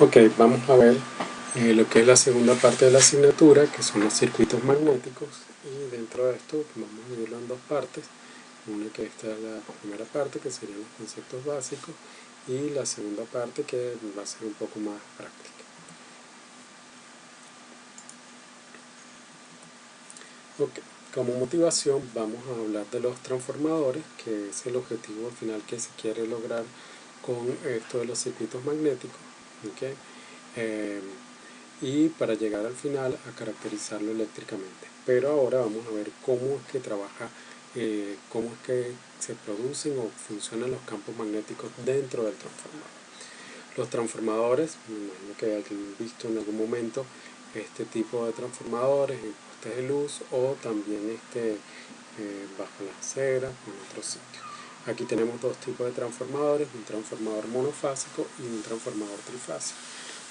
Ok, vamos a ver lo que es la segunda parte de la asignatura, que son los circuitos magnéticos, y dentro de esto vamos a dividirlo en dos partes. Una que esta es la primera parte, que serían los conceptos básicos, y la segunda parte que va a ser un poco más práctica. Ok, como motivación vamos a hablar de los transformadores, que es el objetivo al final que se quiere lograr con esto de los circuitos magnéticos. Okay. Y para llegar al final a caracterizarlo eléctricamente. Pero ahora vamos a ver cómo es que trabaja, cómo es que se producen o funcionan los campos magnéticos dentro del transformador. Los transformadores, me imagino que hayan visto en algún momento este tipo de transformadores en postes de luz o también bajo las aceras o en otros sitios. Aquí tenemos dos tipos de transformadores, un transformador monofásico y un transformador trifásico.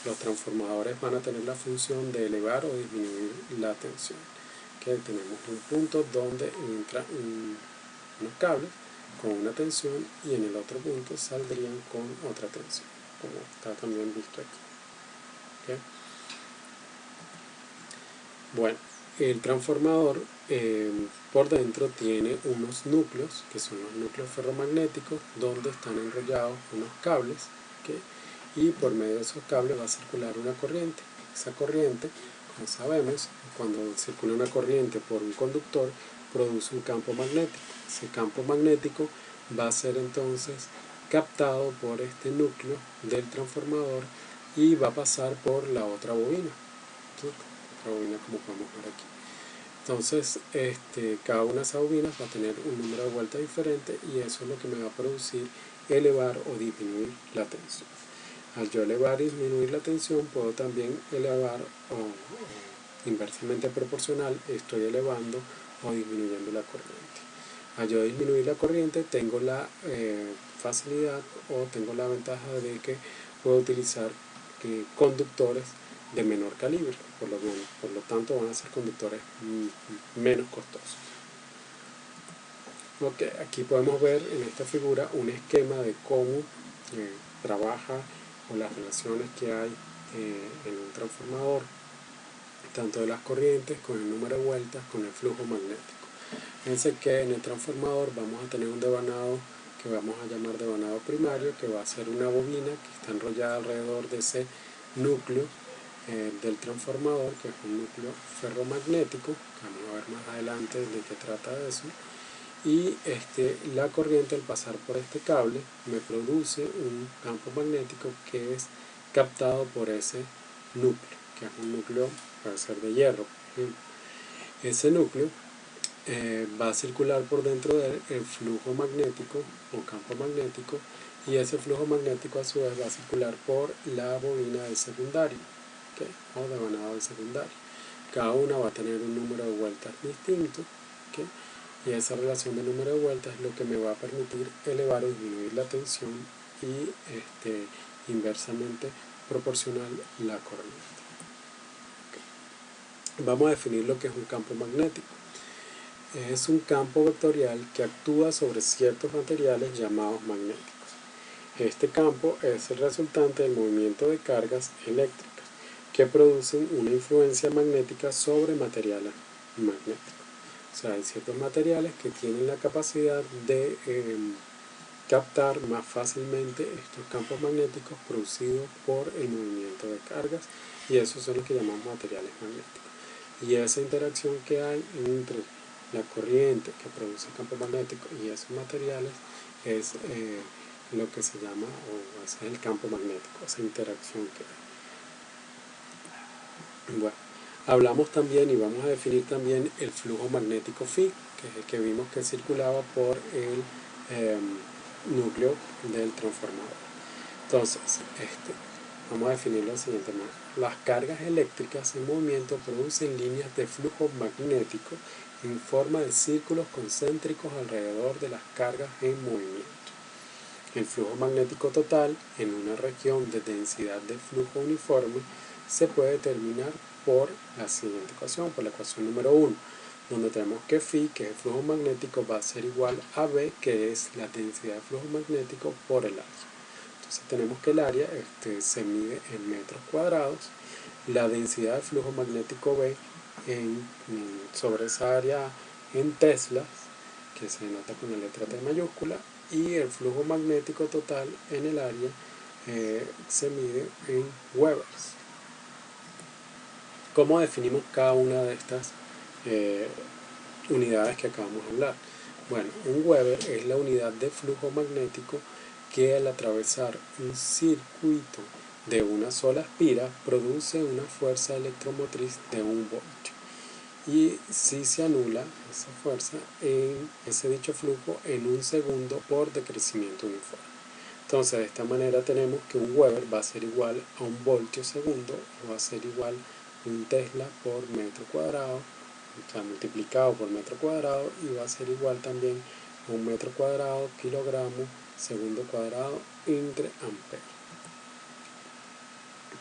Los transformadores van a tener la función de elevar o disminuir la tensión. Okay, tenemos un punto donde entran unos cables con una tensión y en el otro punto saldrían con otra tensión, como está también visto aquí. Okay. Bueno, el transformador por dentro tiene unos núcleos, que son los núcleos ferromagnéticos, donde están enrollados unos cables, ¿okay? Y por medio de esos cables va a circular una corriente. Esa corriente, como sabemos, cuando circula una corriente por un conductor, produce un campo magnético. Ese campo magnético va a ser entonces captado por este núcleo del transformador y va a pasar por la otra bobina. ¿Sí? Otra bobina como podemos ver aquí. Entonces, cada una de esas bobinas va a tener un número de vueltas diferente y eso es lo que me va a producir elevar o disminuir la tensión. Al yo elevar y disminuir la tensión, puedo también elevar o inversamente proporcional, estoy elevando o disminuyendo la corriente. Al yo disminuir la corriente, tengo la facilidad o tengo la ventaja de que puedo utilizar conductores de menor calibre, por lo tanto van a ser conductores menos costosos. Okay, aquí podemos ver en esta figura un esquema de cómo trabaja o las relaciones que hay en un transformador, tanto de las corrientes, con el número de vueltas, con el flujo magnético. Fíjense que en el transformador vamos a tener un devanado que vamos a llamar devanado primario, que va a ser una bobina que está enrollada alrededor de ese núcleo del transformador, que es un núcleo ferromagnético, que vamos a ver más adelante de qué trata eso. Y la corriente al pasar por este cable me produce un campo magnético que es captado por ese núcleo, que es un núcleo, puede ser de hierro, por ejemplo. Ese núcleo va a circular por dentro del flujo magnético o campo magnético, y ese flujo magnético a su vez va a circular por la bobina del secundario, ¿okay? O devanado del secundario. Cada una va a tener un número de vueltas distinto, ¿okay? Y esa relación de número de vueltas es lo que me va a permitir elevar o disminuir la tensión y inversamente proporcional la corriente. Okay. Vamos a definir lo que es un campo magnético. Es un campo vectorial que actúa sobre ciertos materiales llamados magnéticos. Este campo es el resultante del movimiento de cargas eléctricas que producen una influencia magnética sobre materiales magnéticos. O sea, hay ciertos materiales que tienen la capacidad de captar más fácilmente estos campos magnéticos producidos por el movimiento de cargas, y esos son los que llamamos materiales magnéticos. Y esa interacción que hay entre la corriente que produce el campo magnético y esos materiales es lo que se llama, o es el campo magnético, esa interacción que hay. Bueno, hablamos también y vamos a definir también el flujo magnético phi, que es el que vimos que circulaba por el núcleo del transformador. Entonces, vamos a definirlo de la siguiente manera. Las cargas eléctricas en movimiento producen líneas de flujo magnético en forma de círculos concéntricos alrededor de las cargas en movimiento. El flujo magnético total en una región de densidad de flujo uniforme se puede determinar por la siguiente ecuación, por la ecuación número 1, donde tenemos que phi, que es el flujo magnético, va a ser igual a B, que es la densidad de flujo magnético por el área. Entonces tenemos que el área se mide en metros cuadrados, la densidad de flujo magnético B sobre esa área en teslas, que se denota con la letra T mayúscula, y el flujo magnético total en el área se mide en Webers. ¿Cómo definimos cada una de estas unidades que acabamos de hablar? Bueno, un Weber es la unidad de flujo magnético que al atravesar un circuito de una sola espira produce una fuerza electromotriz de 1 voltio. Y si se anula esa fuerza en ese dicho flujo en 1 segundo por decrecimiento uniforme. Entonces de esta manera tenemos que un Weber va a ser igual a 1 voltio segundo, o va a ser igual a 1 Tesla por metro cuadrado, o sea, multiplicado por metro cuadrado, y va a ser igual también a 1 metro cuadrado, kilogramo, segundo cuadrado, entre amperes.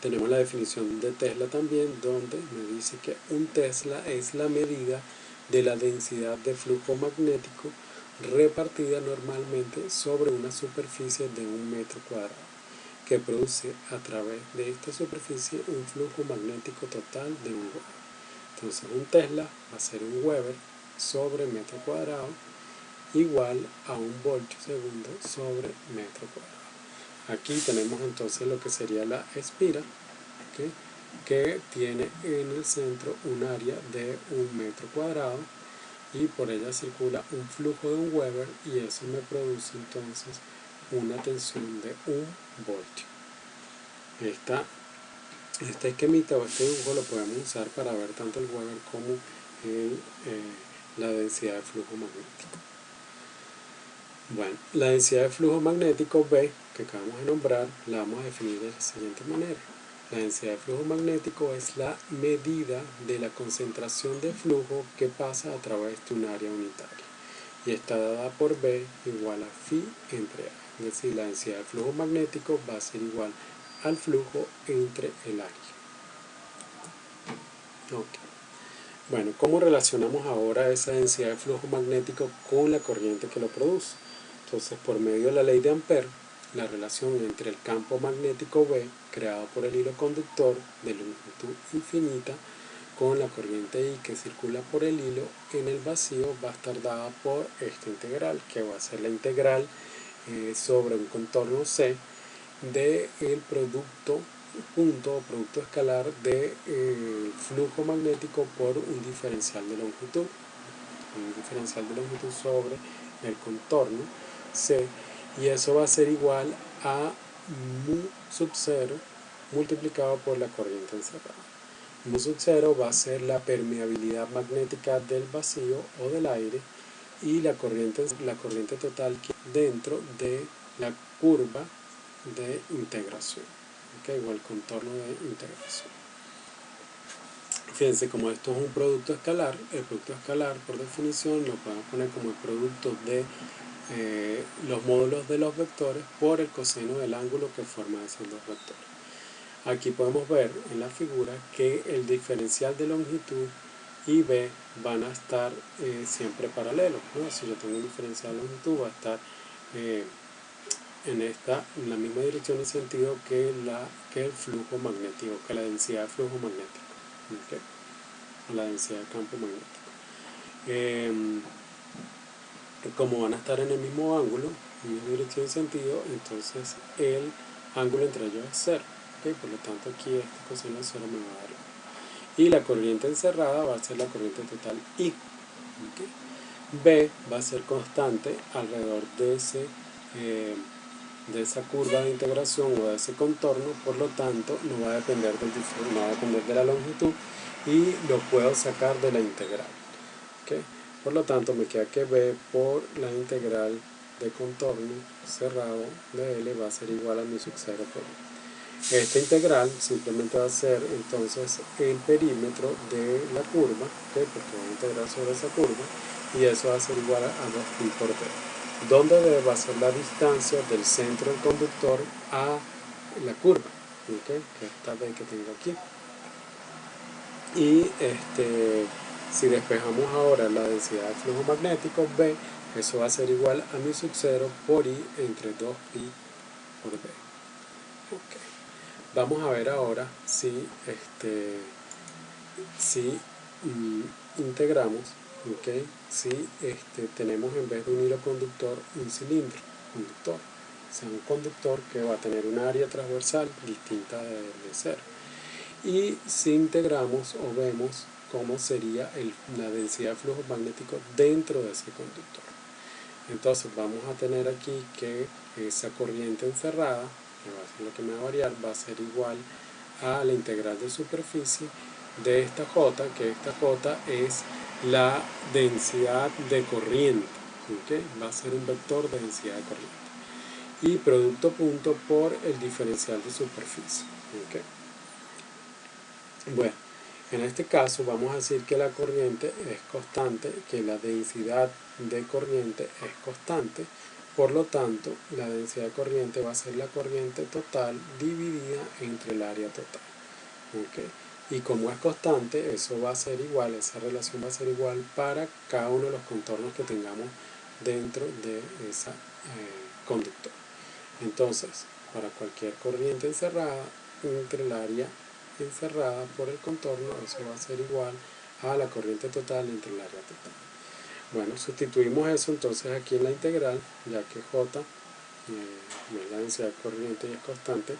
Tenemos la definición de Tesla también, donde me dice que un Tesla es la medida de la densidad de flujo magnético repartida normalmente sobre una superficie de 1 metro cuadrado, que produce a través de esta superficie un flujo magnético total de 1 Weber. Entonces un Tesla va a ser 1 Weber sobre metro cuadrado igual a 1 voltio segundo sobre metro cuadrado. Aquí tenemos entonces lo que sería la espira, ¿okay?, que tiene en el centro un área de 1 metro cuadrado y por ella circula un flujo de 1 Weber, y eso me produce entonces una tensión de 1 voltio. Este esquemita o este dibujo lo podemos usar para ver tanto el Weber como la densidad de flujo magnético. Bueno, la densidad de flujo magnético B, que acabamos de nombrar, la vamos a definir de la siguiente manera. La densidad de flujo magnético es la medida de la concentración de flujo que pasa a través de un área unitaria, y está dada por B igual a phi entre A. Es decir, la densidad de flujo magnético va a ser igual al flujo entre el área. Okay. Bueno, ¿cómo relacionamos ahora esa densidad de flujo magnético con la corriente que lo produce? Entonces, por medio de la ley de Ampère, la relación entre el campo magnético B, creado por el hilo conductor de longitud infinita, con la corriente I que circula por el hilo en el vacío, va a estar dada por esta integral, que va a ser la integral sobre un contorno C del producto punto o producto escalar de flujo magnético por un diferencial de longitud, sobre el contorno C, y eso va a ser igual a mu sub 0 multiplicado por la corriente encerrada. Mu sub 0 va a ser la permeabilidad magnética del vacío o del aire, y la corriente total dentro de la curva de integración, ¿okay?, o el contorno de integración. Fíjense, como esto es un producto escalar, el producto escalar por definición lo podemos poner como el producto de los módulos de los vectores por el coseno del ángulo que forman esos dos vectores. Aquí podemos ver en la figura que el diferencial de longitud y B van a estar siempre paralelos, ¿no? Si yo tengo un diferencial de longitud, va a estar en la misma dirección y sentido que el flujo magnético, que la densidad de flujo magnético, ¿okay?, o la densidad de campo magnético. Como van a estar en el mismo ángulo, en la misma dirección y sentido, entonces el ángulo entre ellos es 0. ¿Okay? Por lo tanto, aquí este coseno de 0 me va a dar 1. Y la corriente encerrada va a ser la corriente total I. ¿Okay? B va a ser constante alrededor de esa curva de integración o de ese contorno, por lo tanto no va a depender de la longitud, y lo puedo sacar de la integral. ¿Okay? Por lo tanto me queda que B por la integral de contorno cerrado de L va a ser igual a mu sub 0 por I. Esta integral simplemente va a ser entonces el perímetro de la curva, ¿okay?, porque va a integrar sobre esa curva, y eso va a ser igual a 2pi por D, donde D va a ser la distancia del centro del conductor a la curva, ¿okay?, que es esta B que tengo aquí. Y si despejamos ahora la densidad de flujo magnético B, eso va a ser igual a mu sub 0 por I entre 2pi por D. Okay. Vamos a ver ahora si, integramos, okay, si tenemos en vez de un hilo conductor un cilindro conductor, o sea, un conductor que va a tener un área transversal distinta de cero. Y si integramos o vemos cómo sería la densidad de flujo magnético dentro de ese conductor. Entonces vamos a tener aquí que esa corriente encerrada, que va a ser lo que me va a variar, va a ser igual a la integral de superficie de esta J, que esta J es la densidad de corriente, ¿okay? Va a ser un vector de densidad de corriente. Y producto punto por el diferencial de superficie, ¿okay? Bueno, en este caso vamos a decir que la corriente es constante, que la densidad de corriente es constante, por lo tanto la densidad de corriente va a ser la corriente total dividida entre el área total. ¿Okay? Y como es constante, eso va a ser igual, esa relación va a ser igual para cada uno de los contornos que tengamos dentro de esa conductor. Entonces, para cualquier corriente encerrada, entre el área encerrada por el contorno, eso va a ser igual a la corriente total entre el área total. Bueno, sustituimos eso entonces aquí en la integral, ya que J es la densidad de corriente y es constante,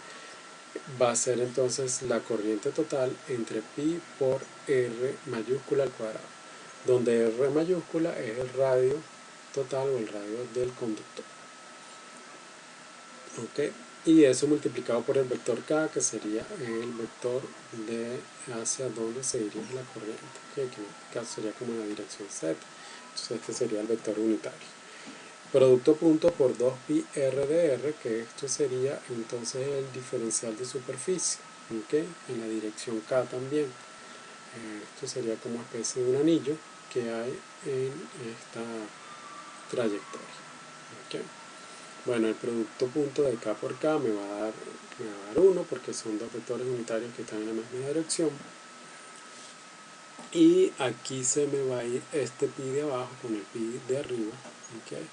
va a ser entonces la corriente total entre pi por R mayúscula al cuadrado, donde R mayúscula es el radio total o el radio del conductor. ¿Okay? Y eso multiplicado por el vector K, que sería el vector de hacia donde se dirige la corriente, ¿okay? Que en este caso sería como en la dirección Z. Entonces este sería el vector unitario. Producto punto por 2pi R de R, que esto sería entonces el diferencial de superficie, ¿okay? En la dirección K también. Esto sería como una especie de un anillo que hay en esta trayectoria, ¿okay? Bueno, el producto punto de K por K me va a dar 1 porque son dos vectores unitarios que están en la misma dirección. Y aquí se me va a ir este pi de abajo con el pi de arriba, ¿okay?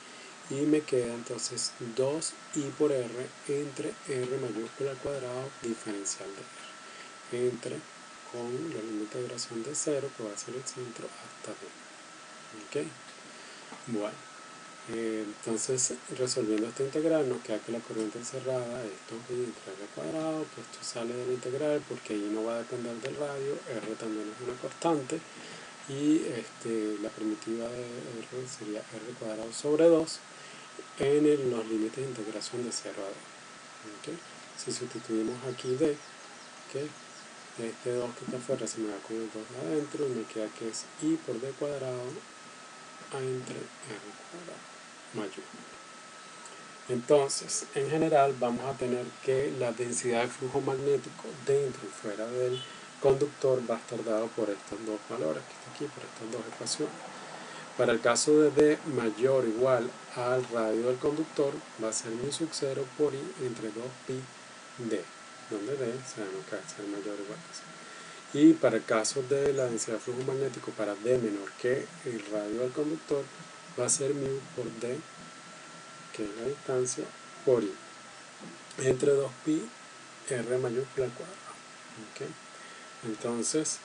Y me queda entonces 2i por r entre r mayúscula al cuadrado diferencial de r, entre con la integración de 0, que va a ser el centro, hasta d. ¿Okay? Bueno, entonces resolviendo esta integral nos queda que la corriente encerrada es 2i entre r cuadrado, que esto sale de la integral porque ahí no va a depender del radio, r también es una constante, y la primitiva de r sería r cuadrado sobre 2 en los límites de integración de 0 a d. ¿Okay? Si sustituimos aquí d, ¿okay? Este 2 que está afuera se me va con el 2 adentro y me queda que es i por d cuadrado entre r cuadrado mayúscula. Entonces, en general vamos a tener que la densidad de flujo magnético dentro y fuera del conductor va a estar dado por estos dos valores que están aquí, por estas dos ecuaciones. Para el caso de D mayor o igual al radio del conductor, va a ser mu sub 0 por I entre 2pi D, donde D sabemos que va a ser mayor o igual a 0. Y para el caso de la densidad de flujo magnético para D menor que el radio del conductor, va a ser mu por D, que es la distancia, por I, entre 2pi R mayúscula al cuadrado. ¿Okay? Entonces,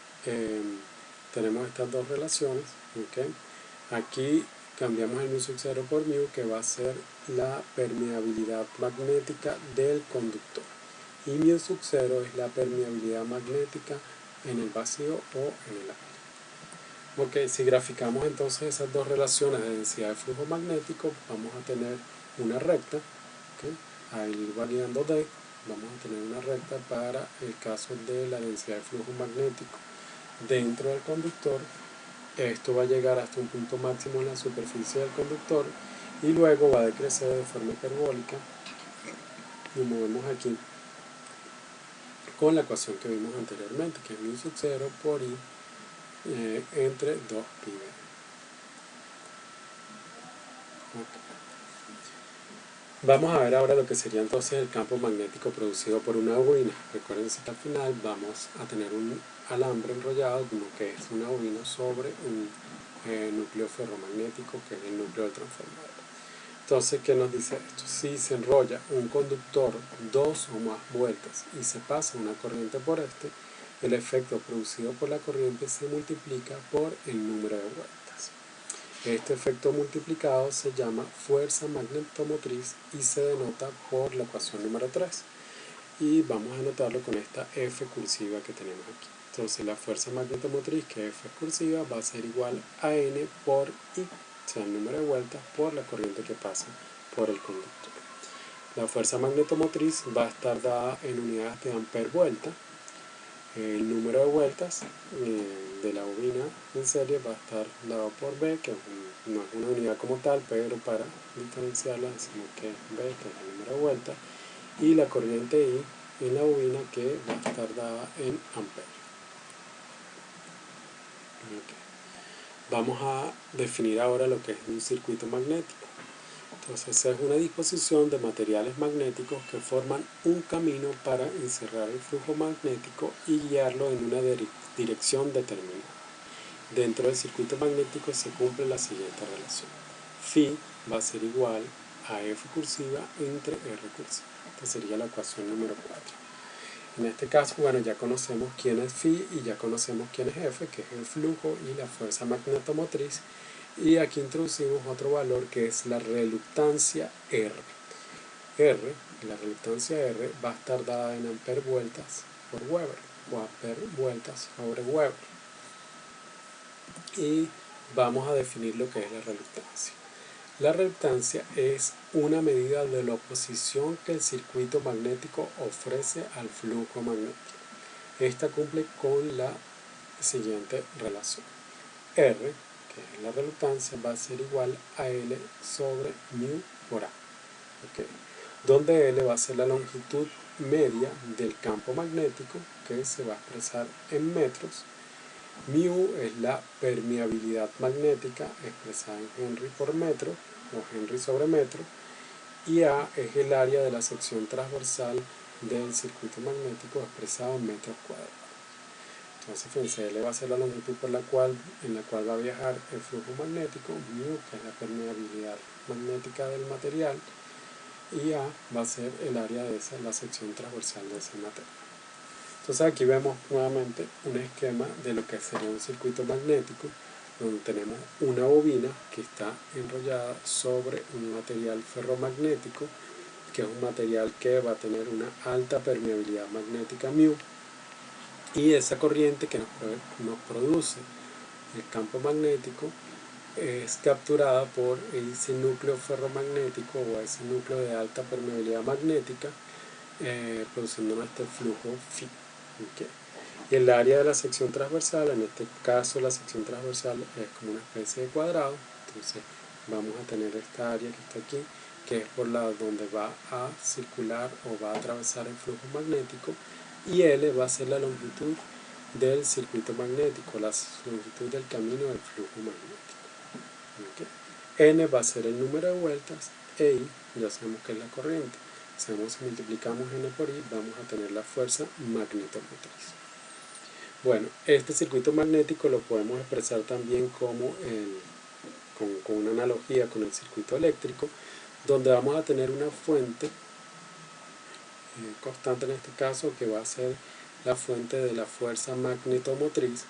tenemos estas dos relaciones. ¿Okay? Aquí cambiamos el mu sub 0 por mu, que va a ser la permeabilidad magnética del conductor. Y mu sub 0 es la permeabilidad magnética en el vacío o en el aire. Ok, si graficamos entonces esas dos relaciones de densidad de flujo magnético, vamos a tener una recta, ¿okay? A ir validando D, vamos a tener una recta para el caso de la densidad de flujo magnético dentro del conductor. Esto va a llegar hasta un punto máximo en la superficie del conductor y luego va a decrecer de forma hiperbólica. Como vemos aquí con la ecuación que vimos anteriormente, que es mu sub 0 por I entre 2pi. Okay. Vamos a ver ahora lo que sería entonces el campo magnético producido por una bobina. Recuerden que al final vamos a tener un alambre enrollado como que es una bobina sobre un núcleo ferromagnético que es el núcleo del transformador. Entonces, ¿qué nos dice esto? Si se enrolla un conductor 2 o más vueltas y se pasa una corriente por este, el efecto producido por la corriente se multiplica por el número de vueltas. Este efecto multiplicado se llama fuerza magnetomotriz y se denota por la ecuación número 3. Y vamos a anotarlo con esta F cursiva que tenemos aquí. Entonces la fuerza magnetomotriz, que F es cursiva, va a ser igual a N por I, o sea, el número de vueltas por la corriente que pasa por el conductor. La fuerza magnetomotriz va a estar dada en unidades de amper vuelta. El número de vueltas de la bobina en serie va a estar dado por B, que no es una unidad como tal, pero para diferenciarla decimos que es B, que es el número de vueltas, y la corriente I en la bobina, que va a estar dada en amperes. Okay. Vamos a definir ahora lo que es un circuito magnético. Entonces es una disposición de materiales magnéticos que forman un camino para encerrar el flujo magnético y guiarlo en una dirección determinada. Dentro del circuito magnético se cumple la siguiente relación. Phi va a ser igual a F cursiva entre R cursiva. Esta sería la ecuación número 4. En este caso, bueno, ya conocemos quién es Phi y ya conocemos quién es F, que es el flujo y la fuerza magnetomotriz. Y aquí introducimos otro valor que es la reluctancia R. La reluctancia R va a estar dada en amper vueltas por Weber o amper vueltas sobre Weber. Y vamos a definir lo que es la reluctancia. La reluctancia es una medida de la oposición que el circuito magnético ofrece al flujo magnético. Esta cumple con la siguiente relación. R, que es la reluctancia, va a ser igual a L sobre mu por A. ¿Okay? Donde L va a ser la longitud media del campo magnético, que se va a expresar en metros. Mu es la permeabilidad magnética expresada en Henry por metro o Henry sobre metro, y A es el área de la sección transversal del circuito magnético expresado en metros cuadrados. Entonces, fíjense, L va a ser la longitud en la cual va a viajar el flujo magnético, mu, que es la permeabilidad magnética del material, y A va a ser el área de la sección transversal de ese material. Entonces aquí vemos nuevamente un esquema de lo que sería un circuito magnético, donde tenemos una bobina que está enrollada sobre un material ferromagnético, que es un material que va a tener una alta permeabilidad magnética mu, y esa corriente que nos produce el campo magnético es capturada por ese núcleo ferromagnético o ese núcleo de alta permeabilidad magnética, produciendo este flujo phi. ¿Okay? Y el área de la sección transversal, en este caso la sección transversal es como una especie de cuadrado, entonces vamos a tener esta área que está aquí, que es por la donde va a circular o va a atravesar el flujo magnético, y L va a ser la longitud del circuito magnético, la longitud del camino del flujo magnético. ¿Okay? N va a ser el número de vueltas e I ya sabemos que es la corriente. Si multiplicamos N por I, vamos a tener la fuerza magnetomotriz. Bueno, este circuito magnético lo podemos expresar también como con una analogía con el circuito eléctrico, donde vamos a tener una fuente constante, en este caso, que va a ser la fuente de la fuerza magnetomotriz.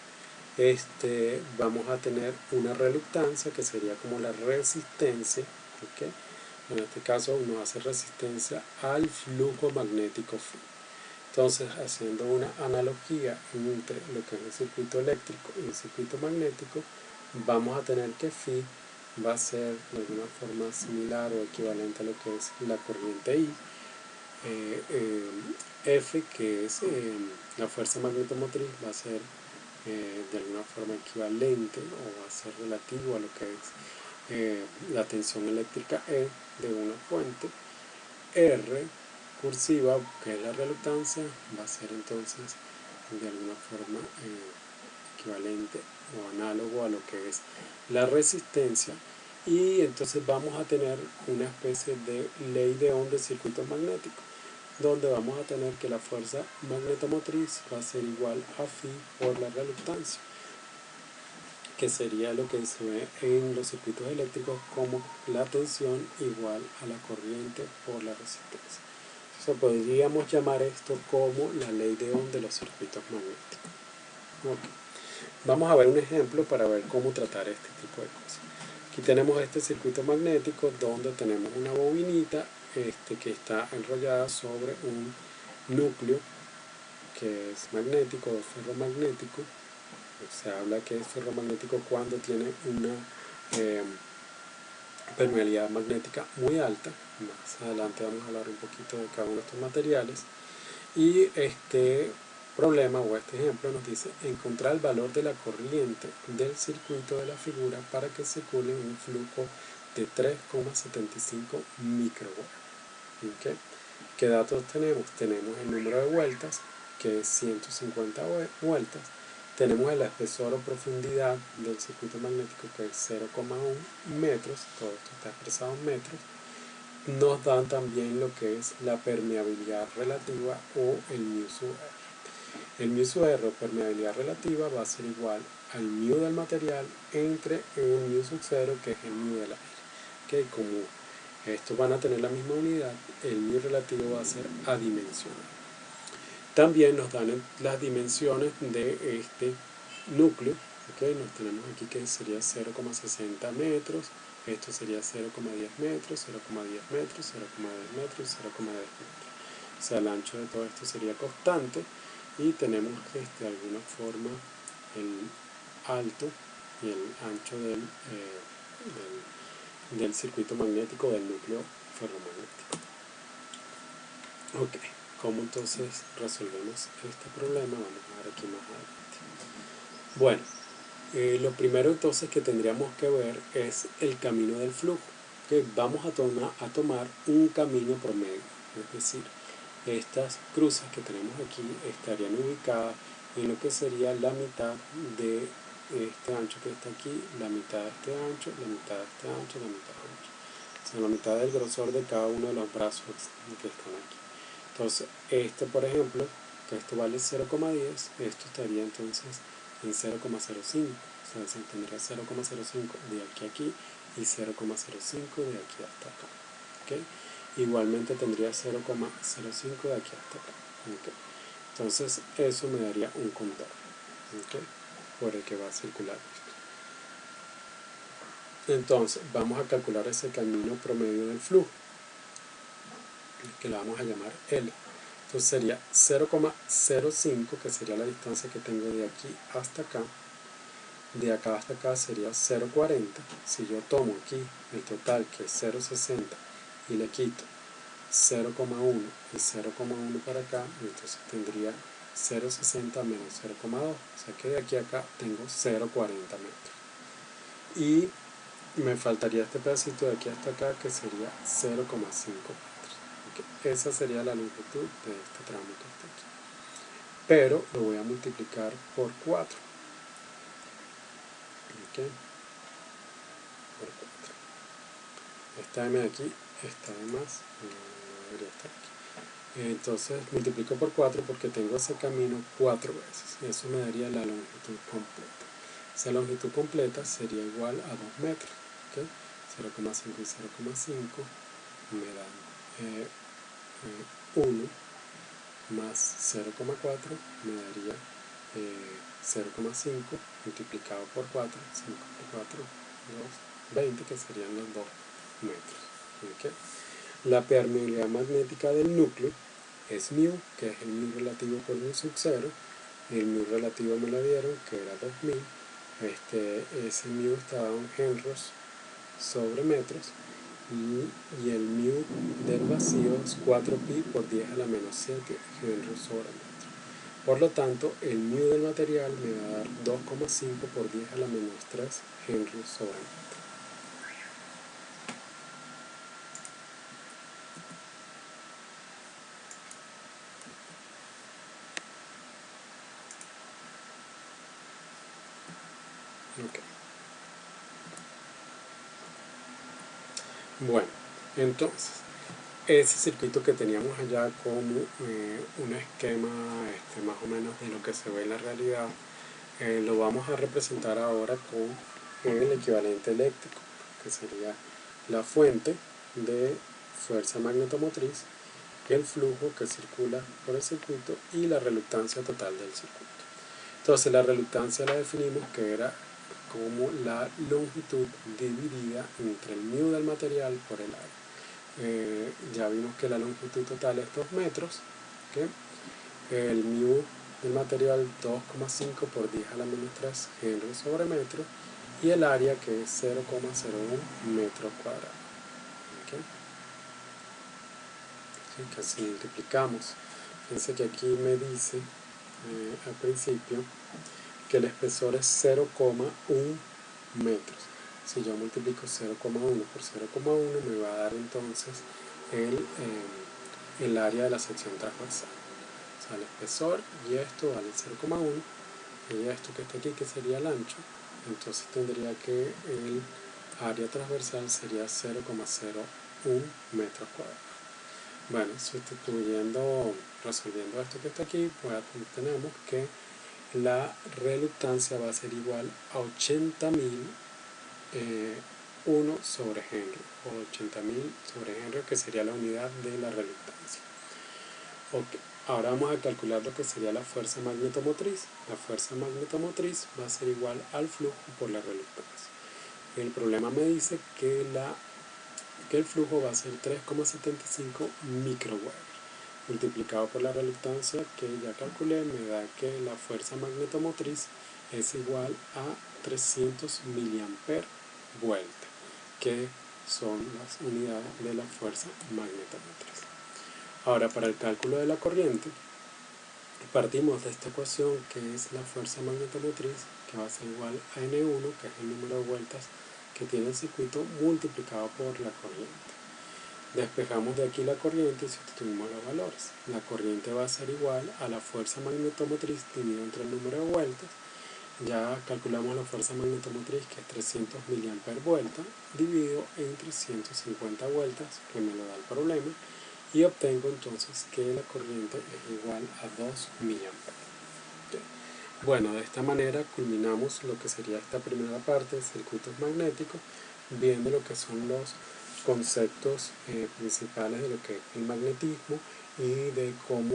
Vamos a tener una reluctancia que sería como la resistencia, ¿okay? En este caso nos hace resistencia al flujo magnético phi. Entonces, haciendo una analogía entre lo que es el circuito eléctrico y el circuito magnético, vamos a tener que phi va a ser de alguna forma similar o equivalente a lo que es la corriente I. F, que es la fuerza magnetomotriz, va a ser de alguna forma equivalente o va a ser relativo a lo que es la tensión eléctrica E de una fuente. R cursiva, que es la reluctancia, va a ser entonces de alguna forma equivalente o análogo a lo que es la resistencia, y entonces vamos a tener una especie de ley de Ohm de circuito magnético, donde vamos a tener que la fuerza magnetomotriz va a ser igual a phi por la reluctancia. que sería lo que se ve en los circuitos eléctricos como la tensión igual a la corriente por la resistencia. Entonces podríamos llamar esto como la ley de Ohm de los circuitos magnéticos. Okay. Vamos a ver un ejemplo para ver cómo tratar este tipo de cosas. Aquí tenemos este circuito magnético donde tenemos una bobinita que está enrollada sobre un núcleo que es magnético o ferromagnético. Se habla que es ferromagnético cuando tiene una permeabilidad magnética muy alta. Más adelante vamos a hablar un poquito de cada uno de estos materiales. Y este problema o este ejemplo nos dice encontrar el valor de la corriente del circuito de la figura para que circule un flujo de 3,75 microvolts. ¿Okay? ¿Qué datos tenemos? Tenemos el número de vueltas, que es 150 vueltas. Tenemos el espesor o profundidad del circuito magnético, que es 0,1 metros. Todo esto está expresado en metros. Nos dan también lo que es la permeabilidad relativa o el μ sub R. El μ sub R o permeabilidad relativa va a ser igual al μ del material entre un μ sub 0 que es el μ del aire. ¿Okay? Como estos van a tener la misma unidad, el μ relativo va a ser adimensional. También nos dan las dimensiones de este núcleo. ¿Okay? Nos tenemos aquí que sería 0,60 metros. Esto sería 0,10 metros, 0,10 metros, 0,10 metros, 0,10 metros. O sea, el ancho de todo esto sería constante y tenemos de alguna forma el alto y el ancho del circuito magnético del núcleo ferromagnético. Ok, ¿cómo entonces resolvemos este problema? Vamos a ver aquí más adelante. Bueno, lo primero entonces que tendríamos que ver es el camino del flujo. ¿Okay? Vamos a tomar un camino promedio, es decir, estas cruces que tenemos aquí estarían ubicadas en lo que sería la mitad de este ancho que está aquí, la mitad de este ancho, la mitad de este ancho, la mitad de este ancho. O sea, la mitad del grosor de cada uno de los brazos que están aquí. Entonces, este por ejemplo, que esto vale 0,10, esto estaría entonces en 0,05. O sea, se tendría 0,05 de aquí a aquí y 0,05 de aquí hasta acá. ¿Okay? Igualmente tendría 0,05 de aquí hasta acá. ¿Okay? Entonces eso me daría un contorno, ¿okay? Por el que va a circular esto. Entonces vamos a calcular ese camino promedio del flujo, que lo vamos a llamar L. Entonces sería 0,05, que sería la distancia que tengo de aquí hasta acá. De acá hasta acá sería 0,40. Si yo tomo aquí el total, que es 0,60, y le quito 0,1 y 0,1 para acá, entonces tendría 0,60 menos 0,2. O sea que de aquí a acá tengo 0,40 metros. Y me faltaría este pedacito de aquí hasta acá, que sería 0,5 metros. ¿Okay? Esa sería la longitud de este tramo que está aquí. Pero lo voy a multiplicar por 4. ¿Okay? Por 4. Esta m de aquí está de más, debería estar aquí. Entonces multiplico por 4 porque tengo ese camino 4 veces. Eso me daría la longitud completa. Esa longitud completa sería igual a 2 metros. ¿Okay? 0,5 y 0,5 me dan 1 más 0,4 me daría 0,5 multiplicado por 4, 5 por 4, 2, 20, que serían los 2 metros. ¿Okay? La permeabilidad magnética del núcleo es μ, que es el μ relativo por μ sub 0. El μ relativo me lo dieron, que era 2000. Ese μ está dado en henros sobre metros. Y el μ del vacío es 4pi por 10 a la menos 7 henros sobre metro. Por lo tanto, el μ del material me va a dar 2,5 por 10 a la menos 3 henros sobre metro. Okay. Bueno, entonces, ese circuito que teníamos allá como un esquema más o menos de lo que se ve en la realidad, lo vamos a representar ahora con el equivalente eléctrico, que sería la fuente de fuerza magnetomotriz, el flujo que circula por el circuito y la reluctancia total del circuito. Entonces la reluctancia la definimos que era como la longitud dividida entre el μ del material por el área. Ya vimos que la longitud total es 2 metros, ¿okay? El μ del material 2,5 por 10 a la menos 3 Henry sobre metro, y el área que es 0,01 metros cuadrados. ¿Okay? Así que si multiplicamos, fíjense que aquí me dice al principio que el espesor es 0,1 metros. Si yo multiplico 0,1 por 0,1 me va a dar entonces el área de la sección transversal. O sea, el espesor y esto vale 0,1 y esto que está aquí que sería el ancho, entonces tendría que el área transversal sería 0,01 metros cuadrados. Bueno, resolviendo esto que está aquí, pues tenemos que la reluctancia va a ser igual a 80.000 1 sobre Henry, o 80.000 sobre Henry, que sería la unidad de la reluctancia. Okay. Ahora vamos a calcular lo que sería la fuerza magnetomotriz. La fuerza magnetomotriz va a ser igual al flujo por la reluctancia. El problema me dice que el flujo va a ser 3,75 microweber. Multiplicado por la reluctancia que ya calculé, me da que la fuerza magnetomotriz es igual a 300 miliamperes vuelta, que son las unidades de la fuerza magnetomotriz. Ahora, para el cálculo de la corriente, partimos de esta ecuación que es la fuerza magnetomotriz, que va a ser igual a N1, que es el número de vueltas que tiene el circuito, multiplicado por la corriente. Despejamos de aquí la corriente y sustituimos los valores. La corriente va a ser igual a la fuerza magnetomotriz dividido entre el número de vueltas. Ya calculamos la fuerza magnetomotriz, que es 300 miliamperes vuelta, dividido entre 150 vueltas, que me lo da el problema, y obtengo entonces que la corriente es igual a 2 miliamperes. ¿Okay? Bueno, de esta manera culminamos lo que sería esta primera parte de circuitos magnéticos, viendo lo que son los conceptos principales de lo que es el magnetismo y de cómo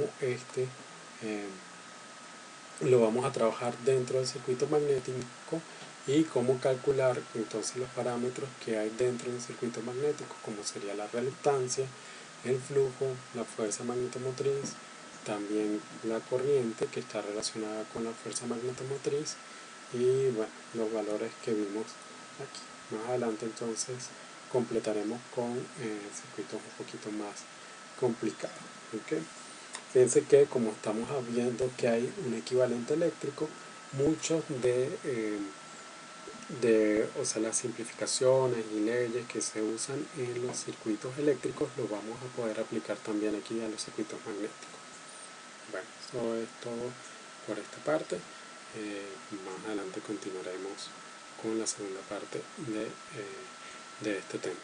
lo vamos a trabajar dentro del circuito magnético y cómo calcular entonces los parámetros que hay dentro del circuito magnético, como sería la reluctancia, el flujo, la fuerza magnetomotriz, también la corriente que está relacionada con la fuerza magnetomotriz y bueno, los valores que vimos aquí. Más adelante entonces completaremos con circuitos un poquito más complicados. ¿Okay? Fíjense que como estamos viendo que hay un equivalente eléctrico, muchos o sea, las simplificaciones y leyes que se usan en los circuitos eléctricos los vamos a poder aplicar también aquí a los circuitos magnéticos. Bueno, eso es todo por esta parte. Más adelante continuaremos con la segunda parte de este tema.